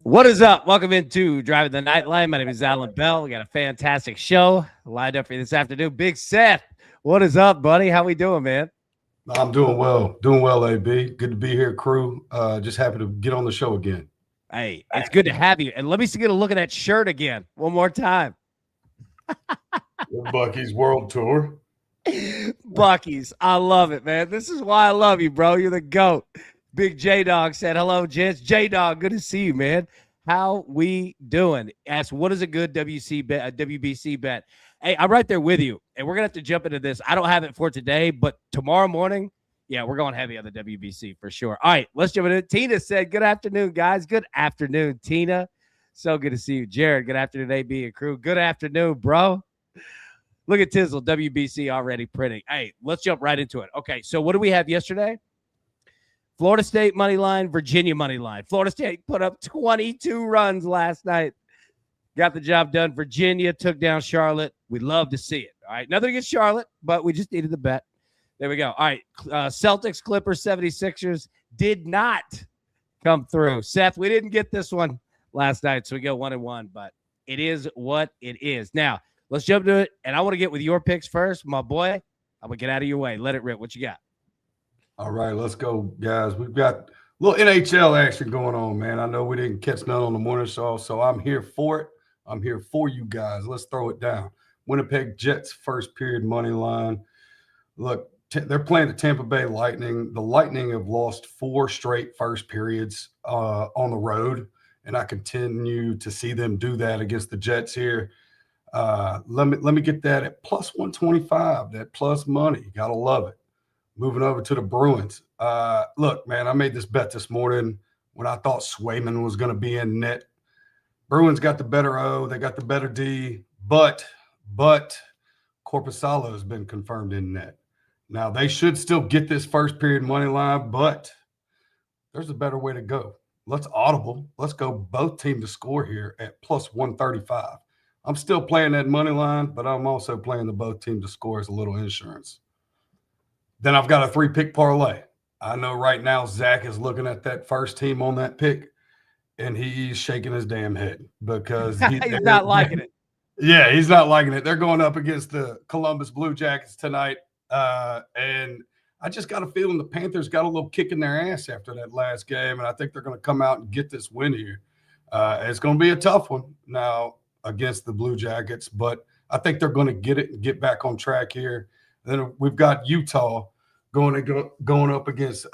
What is up? Welcome into Driving the Nightline. My name is Alan Bell. We got a fantastic show lined up for you this afternoon. Big Seth, what is up, buddy? How we doing, man? I'm doing well, AB. Good to be here, crew. Just happy to get on the show again. Hey, it's good to have you. And let me get a look at that shirt again one more time. Bucky's World Tour. Bucky's. I love it, man. This is why I love you, bro. You're the GOAT. Big J-Dog said, hello, gents. J-Dog, good to see you, man. How we doing? Asked, what is a good WBC bet? Hey, I'm right there with you, and we're going to have to jump into this. I don't have it for today, but tomorrow morning, yeah, we're going heavy on the WBC for sure. All right, let's jump into it. Tina said, good afternoon, guys. Good afternoon, Tina. So good to see you. Jared, good afternoon, AB and crew. Good afternoon, bro. Look at Tizzle, WBC already printing. Hey, let's jump right into it. Okay, so what do we have yesterday? Florida State money line, Virginia money line. Florida State put up 22 runs last night. Got the job done. Virginia took down Charlotte. We love to see it. All right, nothing against Charlotte, but we just needed the bet. There we go. All right, Celtics, Clippers, 76ers did not come through. Seth, we didn't get this one last night, so we go 1-1, but it is what it is. Now, let's jump to it, and I want to get with your picks first. My boy, I'm going to get out of your way. Let it rip. What you got? All right, let's go, guys. We've got a little NHL action going on, man. I know we didn't catch none on the morning show, so I'm here for it. I'm here for you guys. Let's throw it down. Winnipeg Jets first period money line. Look, they're playing the Tampa Bay Lightning. The Lightning have lost 4 straight first periods on the road, and I continue to see them do that against the Jets here. Let me get that at plus 125, that plus money. Gotta love it. Moving over to the Bruins. Look, man, I made this bet this morning when I thought Swayman was going to be in net. Bruins got the better O. They got the better D. But Korpisalo has been confirmed in net. Now, they should still get this first period money line, but there's a better way to go. Let's audible. Let's go both teams to score here at plus 135. I'm still playing that money line, but I'm also playing the both teams to score as a little insurance. Then I've got a 3-pick parlay. I know right now Zach is looking at that first team on that pick, and he's shaking his damn head because he's not liking it. Yeah, he's not liking it. They're going up against the Columbus Blue Jackets tonight, and I just got a feeling the Panthers got a little kick in their ass after that last game, and I think they're going to come out and get this win here. It's going to be a tough one now against the Blue Jackets, but I think they're going to get it and get back on track here. Then we've got Utah going up against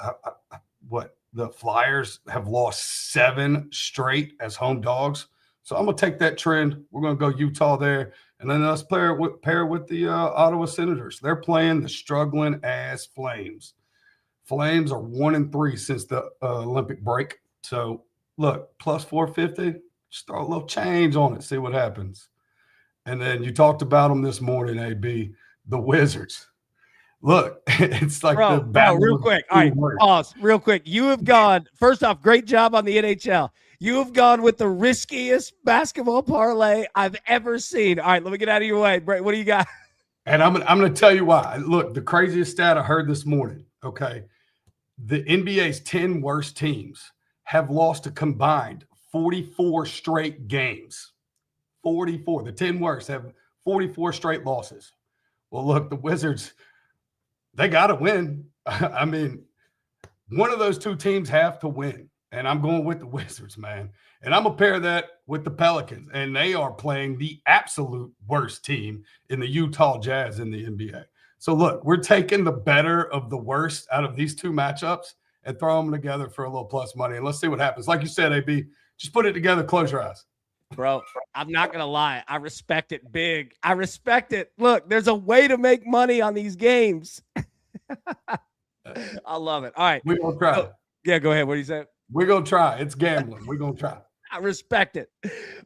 what the Flyers have lost 7 straight as home dogs. So I'm going to take that trend. We're going to go Utah there. And then let's pair with the Ottawa Senators. They're playing the struggling ass Flames. Flames are 1-3 since the Olympic break. So look, plus 450, just throw a little change on it, see what happens. And then you talked about them this morning, AB. The Wizards. Look, it's like the battle. Real quick. All right, pause. Real quick. You have gone, first off, great job on the NHL. You have gone with the riskiest basketball parlay I've ever seen. All right, let me get out of your way. Brett, what do you got? And I'm going to tell you why. Look, the craziest stat I heard this morning, okay, the NBA's 10 worst teams have lost a combined 44 straight games. 44. The 10 worst have 44 straight losses. Well, look, the Wizards, they got to win. I mean, one of those two teams have to win, and I'm going with the Wizards, man. And I'm going to pair that with the Pelicans, and they are playing the absolute worst team in the Utah Jazz in the NBA. So, look, we're taking the better of the worst out of these two matchups and throw them together for a little plus money, and let's see what happens. Like you said, AB, just put it together, close your eyes. Bro, I'm not going to lie. I respect it big. I respect it. Look, there's a way to make money on these games. I love it. All right. We're going to try. Yeah, go ahead. What do you say? We're going to try. It's gambling. We're going to try. I respect it.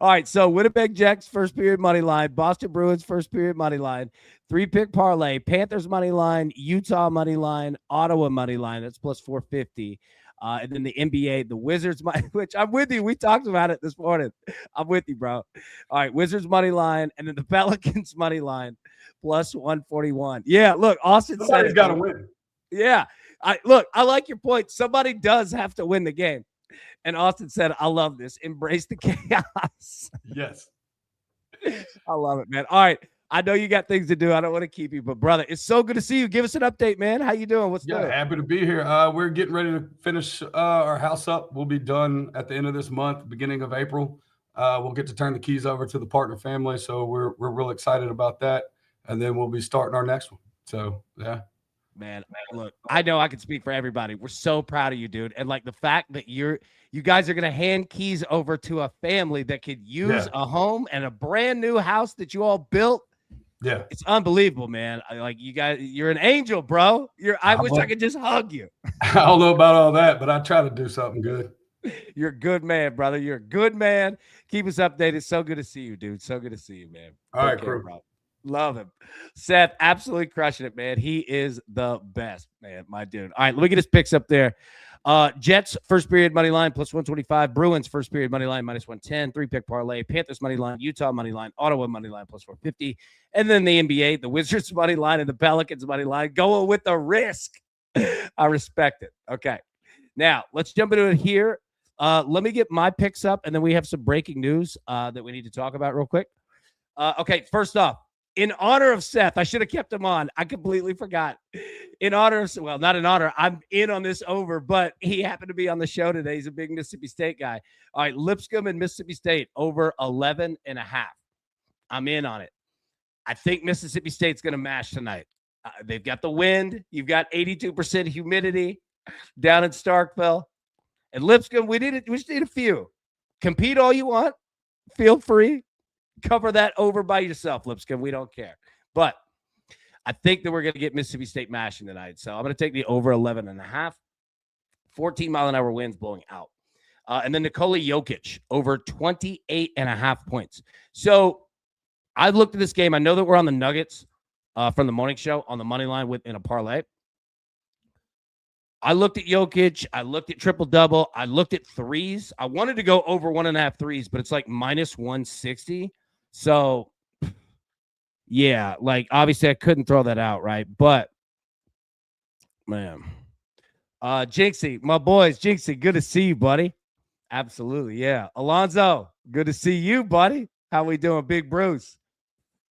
All right, so Winnipeg Jets first period money line, Boston Bruins first period money line, 3-pick parlay, Panthers money line, Utah money line, Ottawa money line. That's plus 450. And then the NBA, the Wizards, which I'm with you. We talked about it this morning. I'm with you, bro. All right, Wizards money line, and then the Pelicans money line, plus 141. Yeah, look, Austin Somebody's got to win. Yeah, I like your point. Somebody does have to win the game. And Austin said, I love this. Embrace the chaos. Yes. I love it, man. All right. I know you got things to do. I don't want to keep you, but brother, it's so good to see you. Give us an update, man. How you doing? What's Yeah, new? happy to be here. We're getting ready to finish our house up. We'll be done at the end of this month, beginning of April. We'll get to turn the keys over to the partner family, so we're real excited about that. And then we'll be starting our next one. So yeah. Man, look, I know I can speak for everybody. We're so proud of you, dude. And like the fact that you guys are gonna hand keys over to a family that could use a home and a brand new house that you all built. Yeah. It's unbelievable, man. Like you guys, you're an angel, bro. I wish I could just hug you. I don't know about all that, but I try to do something good. You're a good man, brother. You're a good man. Keep us updated. So good to see you, dude. So good to see you, man. All right, crew. Bro. Love him. Seth, absolutely crushing it, man. He is the best, man, my dude. All right, let me get his picks up there. Jets, first period money line, plus 125. Bruins, first period money line, minus 110. 3-pick parlay. Panthers money line, Utah money line, Ottawa money line, plus 450. And then the NBA, the Wizards money line, and the Pelicans money line, going with the risk. I respect it. Okay. Now, let's jump into it here. Let me get my picks up, and then we have some breaking news that we need to talk about real quick. Okay, first off, in honor of Seth, I should have kept him on. I completely forgot. In honor of, well, not in honor. I'm in on this over, but he happened to be on the show today. He's a big Mississippi State guy. All right, Lipscomb and Mississippi State over 11.5. I'm in on it. I think Mississippi State's going to mash tonight. They've got the wind. You've got 82% humidity down in Starkville. And Lipscomb, we just need a few. Compete all you want. Feel free. Cover that over by yourself, Lipscomb. We don't care. But I think that we're going to get Mississippi State mashing tonight. So I'm going to take the over 11.5. 14-mile-an-hour winds blowing out. And then Nikola Jokic over 28.5 points. So I've looked at this game. I know that we're on the Nuggets from the morning show on the money line in a parlay. I looked at Jokic. I looked at triple-double. I looked at threes. I wanted to go over 1.5 threes, but it's like minus 160. So, yeah, like obviously I couldn't throw that out, right? But, man. Jinxie, my boys, Jinxie, good to see you, buddy. Absolutely, yeah. Alonzo, good to see you, buddy. How we doing, Big Bruce?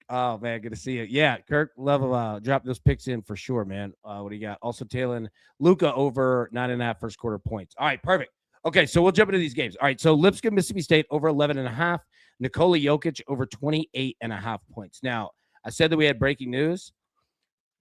Oh, man, good to see you. Yeah, Kirk, love drop those picks in for sure, man. What do you got? Also, Taylor, Luka over 9.5 first quarter points. All right, perfect. Okay, so we'll jump into these games. All right, so Lipscomb, Mississippi State over 11.5. Nikola Jokic over 28.5 points. Now, I said that we had breaking news.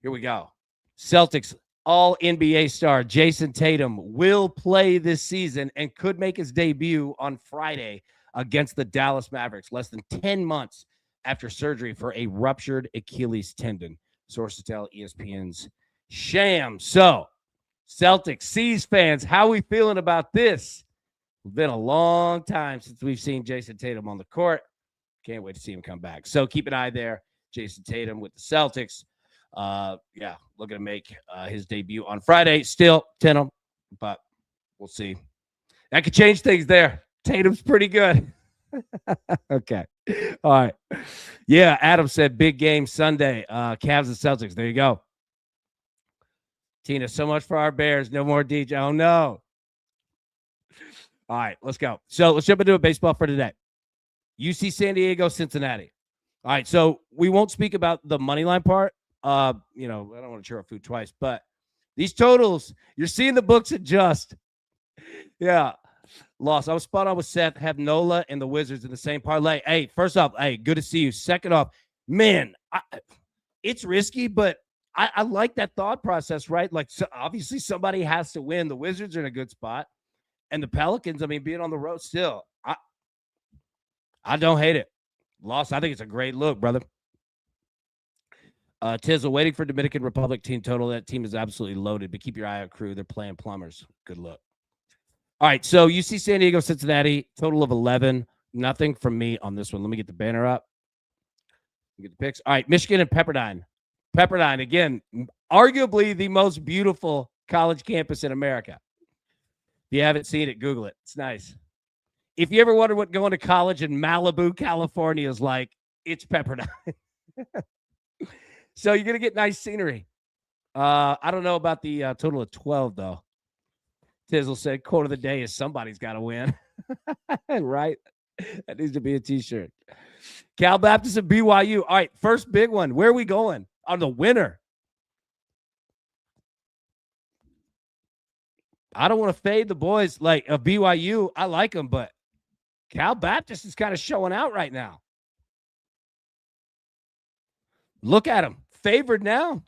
Here we go. Celtics all-NBA star Jason Tatum will play this season and could make his debut on Friday against the Dallas Mavericks, less than 10 months after surgery for a ruptured Achilles tendon. Sources tell ESPN's Sham. So, Celtics, C's fans, how are we feeling about this? It's been a long time since we've seen Jason Tatum on the court. Can't wait to see him come back. So, keep an eye there. Jason Tatum with the Celtics. Looking to make his debut on Friday. Still 10 but we'll see. That could change things there. Tatum's pretty good. Okay. All right. Yeah, Adam said big game Sunday. Cavs and Celtics. There you go. Tina, so much for our Bears. No more DJ. Oh, no. All right, let's go. So let's jump into a baseball for today. UC San Diego, Cincinnati. All right, so we won't speak about the money line part. I don't want to cheer up food twice, but these totals, you're seeing the books adjust. Yeah. Lost. I was spot on with Seth. Have Nola and the Wizards in the same parlay. Hey, first off, good to see you. Second off, man, it's risky, but I like that thought process, right? Like, so obviously somebody has to win. The Wizards are in a good spot. And the Pelicans, being on the road still, I don't hate it. Lost. I think it's a great look, brother. Tizzle waiting for Dominican Republic team total. That team is absolutely loaded, but keep your eye on crew. They're playing plumbers. Good luck. All right, so UC San Diego, Cincinnati, total of 11. Nothing from me on this one. Let me get the banner up. Get the picks. All right, Michigan and Pepperdine. Pepperdine, again, arguably the most beautiful college campus in America. If you haven't seen it, Google it. It's nice. If you ever wonder what going to college in Malibu, California is like, it's Pepperdine. So you're going to get nice scenery. I don't know about the total of 12, though. Tizzle said, quote of the day is somebody's got to win. Right? That needs to be a T-shirt. Cal Baptist and BYU. All right, first big one. Where are we going? On the winner. I don't want to fade the boys like of BYU. I like them, but Cal Baptist is kind of showing out right now. Look at them. Favored now.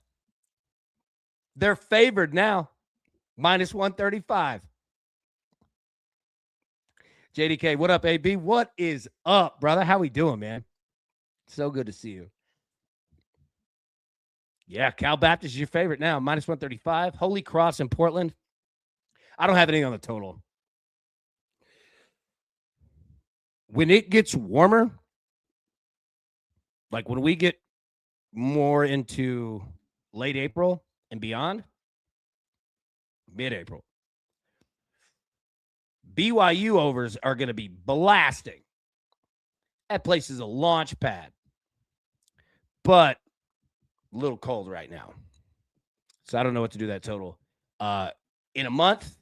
They're favored now. Minus 135. JDK, what up, AB? What is up, brother? How we doing, man? So good to see you. Yeah, Cal Baptist is your favorite now. Minus 135. Holy Cross in Portland. I don't have anything on the total. When it gets warmer, like when we get more into late April and beyond, mid-April, BYU overs are going to be blasting. That place is a launch pad, but a little cold right now. So I don't know what to do that total. In a month,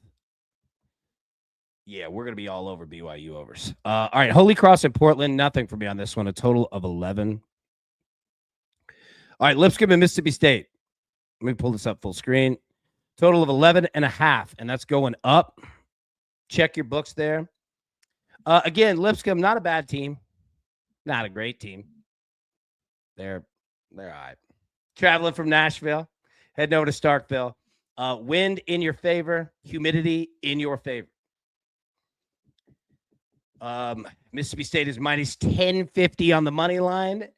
yeah, we're going to be all over BYU overs. All right, Holy Cross in Portland, nothing for me on this one. A total of 11. All right, Lipscomb and Mississippi State. Let me pull this up full screen. Total of 11.5, and that's going up. Check your books there. Again, Lipscomb, not a bad team. Not a great team. They're all right. Traveling from Nashville, heading over to Starkville. Wind in your favor, humidity in your favor. Mississippi State is minus 1050 on the money line.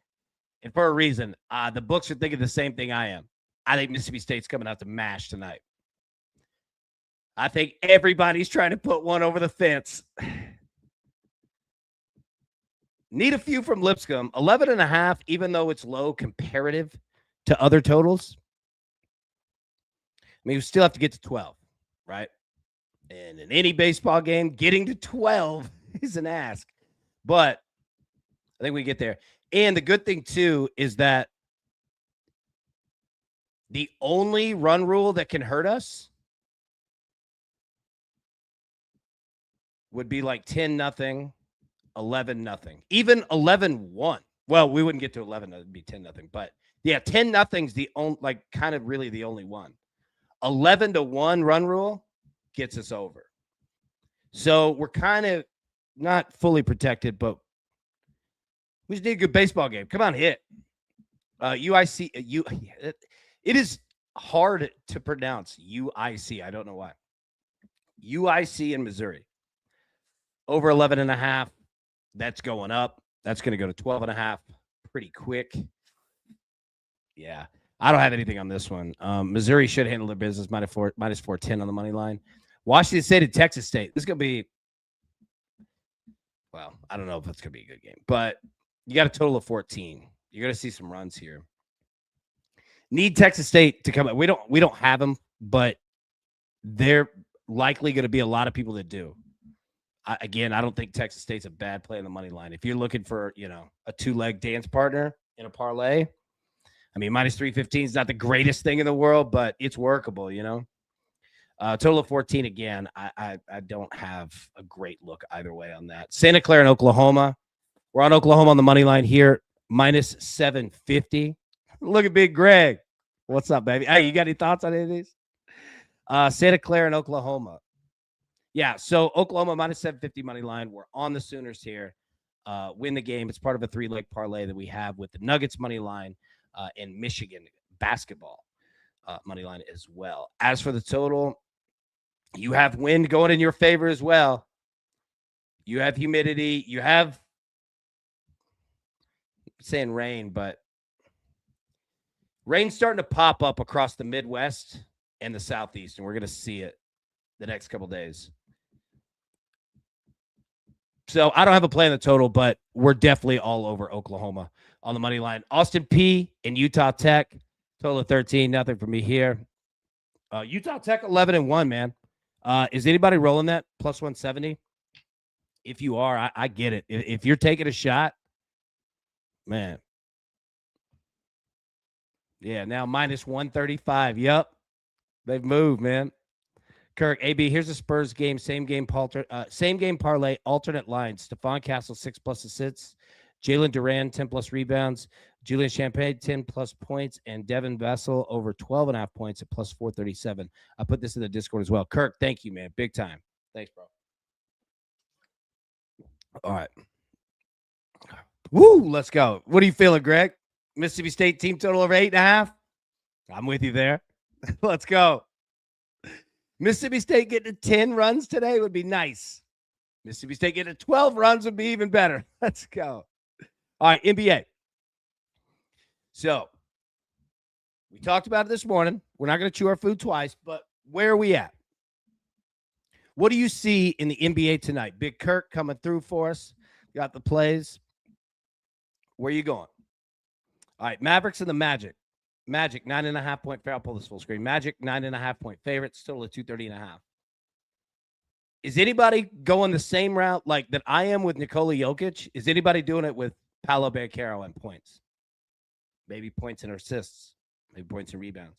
And for a reason, the books are thinking the same thing I am. I think Mississippi State's coming out to mash tonight. I think everybody's trying to put one over the fence. Need a few from Lipscomb. 11.5, even though it's low comparative to other totals. I mean, we still have to get to 12, right? And in any baseball game, getting to 12 is an ask. But I think we get there. And the good thing, too, is that the only run rule that can hurt us would be like 10-0, 11-0, even 11-1. Well, we wouldn't get to 11. It would be 10-0. But yeah, 10-0's the only, like, kind of really the only one. 11-1 run rule gets us over. So we're kind of not fully protected, but we just need a good baseball game. Come on, hit. UIC. It is hard to pronounce UIC. I don't know why. UIC in Missouri. Over 11.5. That's going up. That's going to go to 12.5 pretty quick. Yeah. I don't have anything on this one. Missouri should handle their business. Minus 410 on the money line. Washington State and Texas State. This is going to be, well, I don't know if it's going to be a good game, but you got a total of 14. You're going to see some runs here. Need Texas State to come up. We don't have them, but they're likely going to be a lot of people that do. I don't think Texas State's a bad play on the money line. If you're looking for, a two-leg dance partner in a parlay, I mean, minus 315 is not the greatest thing in the world, but it's workable, Total of 14 again. I don't have a great look either way on that. Santa Clara and Oklahoma. We're on Oklahoma on the money line here, minus 750. Look at Big Greg. What's up, baby? Hey, you got any thoughts on any of these? Santa Clara and Oklahoma. Yeah, so Oklahoma minus 750 money line. We're on the Sooners here. Win the game. It's part of a 3-leg parlay that we have with the Nuggets money line and Michigan basketball money line as well. As for the total, you have wind going in your favor as well. You have humidity. You have, I'm saying rain, but rain's starting to pop up across the Midwest and the Southeast, and we're going to see it the next couple days. So I don't have a play on the total, but we're definitely all over Oklahoma on the money line. Austin P and Utah Tech, total of 13. Nothing for me here. Utah Tech 11-1, man. Is anybody rolling that plus 170? If you are, I get it. If you're taking a shot, man. Yeah, now minus 135. Yep. They've moved, man. Kirk, AB, here's a Spurs game, same game parlay, alternate lines. Stephon Castle, 6+ assists. Jalen Duran, 10+ rebounds. Julian Champagne, 10+ points. And Devin Vessel, over 12.5 points at plus 437. I put this in the Discord as well. Kirk, thank you, man. Big time. Thanks, bro. All right. Woo, let's go. What are you feeling, Greg? Mississippi State team total over 8.5? I'm with you there. Let's go. Mississippi State getting to 10 runs today would be nice. Mississippi State getting to 12 runs would be even better. Let's go. All right, NBA. So, we talked about it this morning. We're not going to chew our food twice, but where are we at? What do you see in the NBA tonight? Big Kirk coming through for us. Got the plays. Where are you going? All right, Mavericks and the Magic. Magic, 9.5 point favorite. I'll pull this full screen. Magic, 9.5 point favorite. Still at 230.5. Is anybody going the same route like that I am with Nikola Jokic? Is anybody doing it with Paolo Banchero and points? Maybe points and assists. Maybe points and rebounds.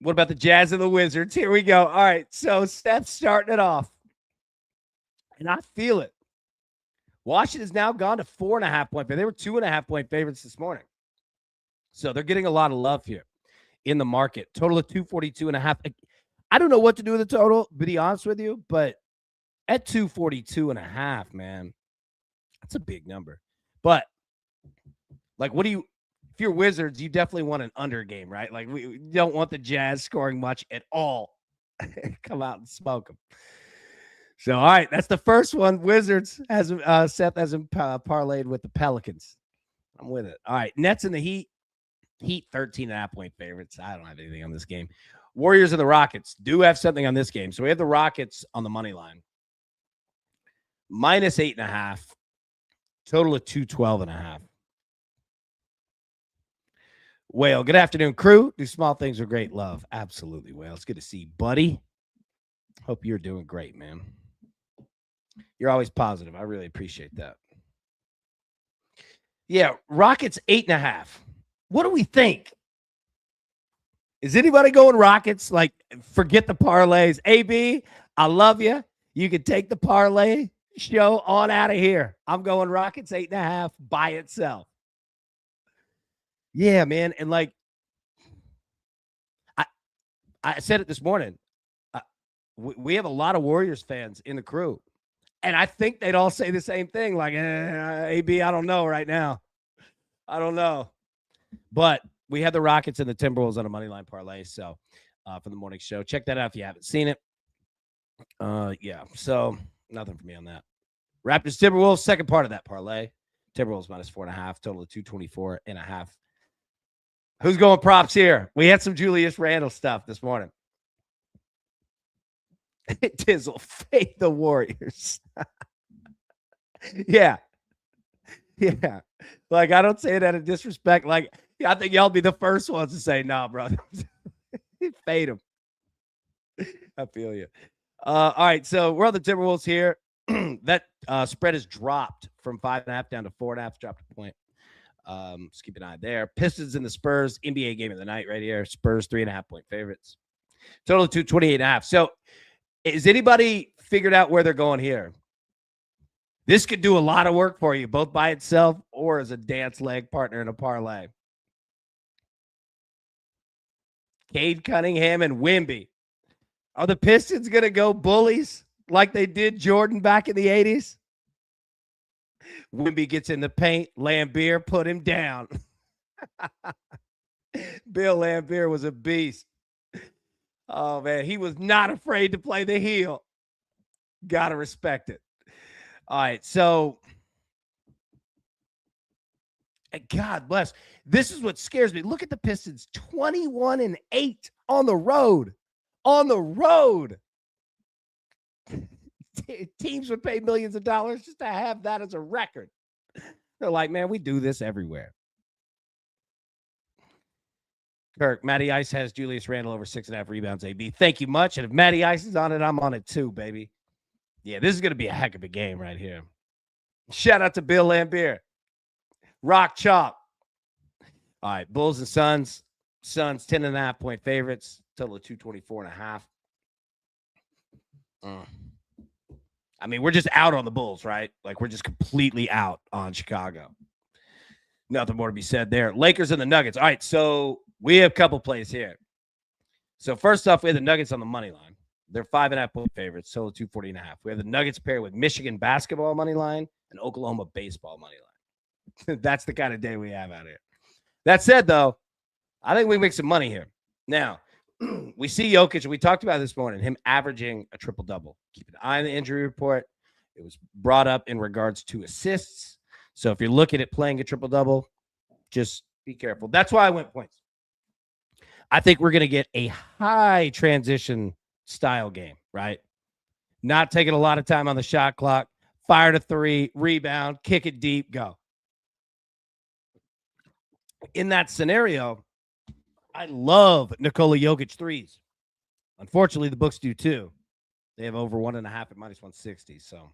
What about the Jazz and the Wizards? Here we go. All right, so Seth starting it off. And I feel it. Washington's now gone to 4.5 point. They were 2.5 point favorites this morning. So they're getting a lot of love here in the market. Total of 242.5. I don't know what to do with the total, to be honest with you, but at 242.5, man, that's a big number. But like, what do you, if you're Wizards, you definitely want an under game, right? Like, we don't want the Jazz scoring much at all. Come out and smoke them. So, all right, that's the first one. Wizards has Seth hasn't parlayed with the Pelicans. I'm with it. All right, Nets and the Heat. Heat 13.5 point favorites. I don't have anything on this game. Warriors and the Rockets do have something on this game. So we have the Rockets on the money line. Minus 8.5. Total of 212.5. Whale, good afternoon, crew. Do small things with great love. Absolutely, Whale. It's good to see you, buddy. Hope you're doing great, man. You're always positive. I really appreciate that. Yeah, Rockets 8.5. What do we think? Is anybody going Rockets? Like, forget the parlays. AB, I love you. You can take the parlay show on out of here. I'm going Rockets 8.5 by itself. Yeah, man. And like, I said it this morning. We have a lot of Warriors fans in the crew. And I think they'd all say the same thing. Like, AB, I don't know right now. I don't know. But we have the Rockets and the Timberwolves on a moneyline parlay. So for the morning show, check that out if you haven't seen it. Yeah, so nothing for me on that. Raptors Timberwolves, second part of that parlay. Timberwolves minus 4.5, total of 224.5. Who's going props here? We had some Julius Randle stuff this morning. Tizzle, fade the Warriors. Yeah. Yeah. Like, I don't say it out of disrespect. Like, I think y'all be the first ones to say, nah, bro. Fade them. I feel you. All right, so we're on the Timberwolves here. That spread has dropped from 5.5 down to 4.5. Dropped a point. Just keep an eye there. Pistons and the Spurs, NBA game of the night right here. Spurs 3.5 point favorites. Total of 228.5. So is anybody figured out where they're going here? This could do a lot of work for you, both by itself or as a dance leg partner in a parlay. Cade Cunningham and Wemby. Are the Pistons going to go bullies like they did Jordan back in the 80s? Wemby gets in the paint. Lambeer put him down. Bill Lambeer was a beast. Oh, man. He was not afraid to play the heel. Got to respect it. All right. So, God bless. This is what scares me. Look at the Pistons. 21-8 on the road. On the road. Teams would pay millions of dollars just to have that as a record. They're like, man, we do this everywhere. Kirk, Matty Ice has Julius Randle over 6.5 rebounds, AB. Thank you much. And if Matty Ice is on it, I'm on it too, baby. Yeah, this is going to be a heck of a game right here. Shout out to Bill Lambeer. Rock chalk. All right, Bulls and Suns. Suns 10.5 point favorites. Total of 224.5. I mean, we're just out on the Bulls, right? Like, we're just completely out on Chicago. Nothing more to be said there. Lakers and the Nuggets. All right, so we have a couple plays here. So first off, we have the Nuggets on the money line. They're 5.5 point favorites, total 240.5. We have the Nuggets paired with Michigan basketball money line and Oklahoma baseball money line. That's the kind of day we have out here. That said, though, I think we can make some money here. Now, we see Jokic, we talked about this morning, him averaging a triple-double. Keep an eye on the injury report. It was brought up in regards to assists. So if you're looking at playing a triple-double, just be careful. That's why I went points. I think we're going to get a high transition style game, right? Not taking a lot of time on the shot clock. Fire to three, rebound, kick it deep, go. In that scenario, I love Nikola Jokic threes. Unfortunately, the books do too. They have over 1.5 at -160. So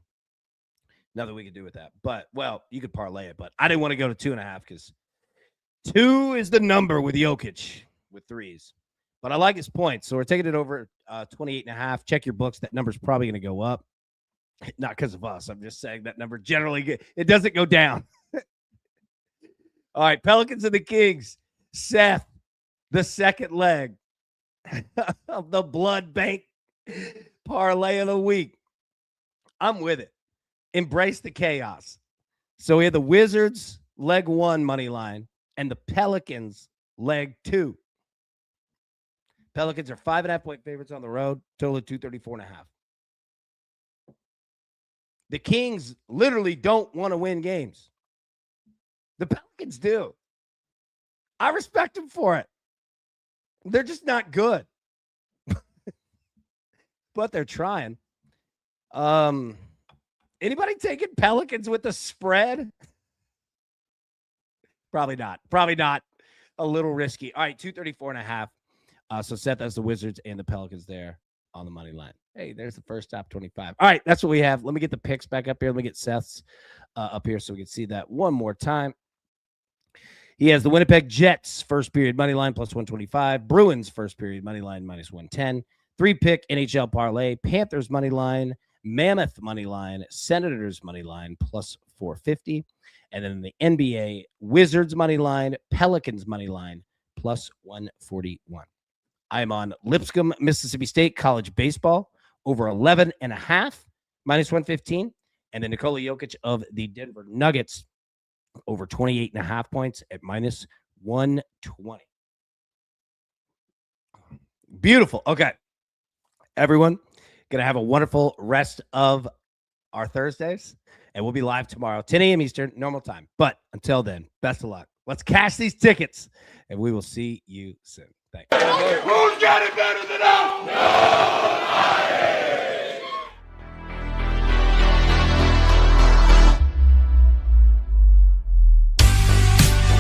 nothing we can do with that. But, well, you could parlay it, but I didn't want to go to 2.5 because 2 is the number with Jokic with threes. But I like his points. So we're taking it over 28.5. Check your books. That number's probably going to go up. Not because of us. I'm just saying that number generally, it doesn't go down. All right, Pelicans and the Kings. Seth, the second leg of the blood bank parlay of the week. I'm with it. Embrace the chaos. So we have the Wizards leg 1 money line and the Pelicans leg 2. Pelicans are 5.5 point favorites on the road, total of 234.5. The Kings literally don't want to win games. The Pelicans do. I respect them for it. They're just not good. But they're trying. Anybody taking Pelicans with the spread? Probably not. Probably not. A little risky. All right, 234.5. So Seth has the Wizards and the Pelicans there on the money line. Hey, there's the first top 25. All right, that's what we have. Let me get the picks back up here. Let me get Seth's up here so we can see that one more time. He has the Winnipeg Jets first period money line +125. Bruins first period money line -110. 3-pick NHL parlay. Panthers money line. Mammoth money line. Senators money line +450. And then the NBA Wizards money line. Pelicans money line +141. I'm on Lipscomb, Mississippi State college baseball over 11.5 -115. And then Nikola Jokic of the Denver Nuggets over 28.5 points at -120. Beautiful. Okay. Everyone, going to have a wonderful rest of our Thursdays, and we'll be live tomorrow, 10 a.m. Eastern, normal time. But until then, best of luck. Let's cash these tickets, and we will see you soon. Thanks. Who's got it better than us?